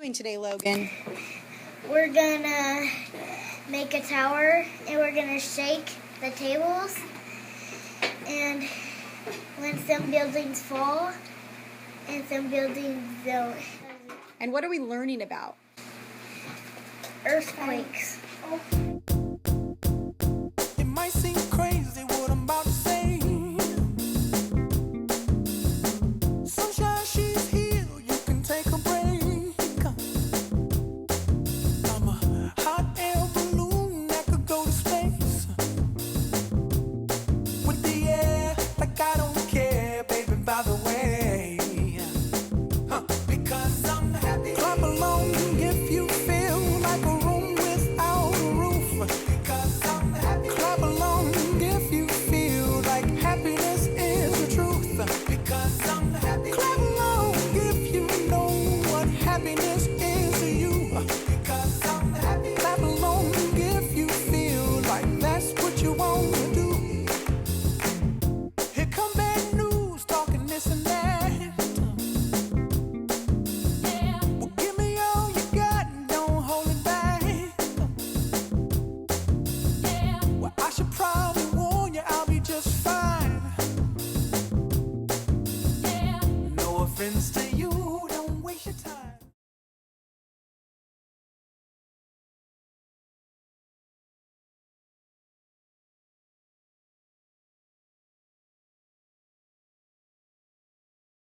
Doing today, Logan? We're gonna make a tower and we're gonna shake the tables, and when some buildings fall and some buildings don't. And what are we learning about? Earthquakes. It might seem crazy what I'm about to say. Sunshine, she's here, you can take a break. I'm a hot air balloon that could go to space. With the air, like I don't care, baby, by the way. Because I'm happy. Clap along if you feel like a room without a roof. Because I'm happy. Clap along if you feel like happiness is the truth. Because I'm happy. Clap along if you know what happiness is to you. Because I'm happy. Clap along if you feel like that's what you want to do. Here come bad news, talking this and that. Well, give me all you got and don't hold it back. Well, I should probably warn you, I'll be just fine. No offense to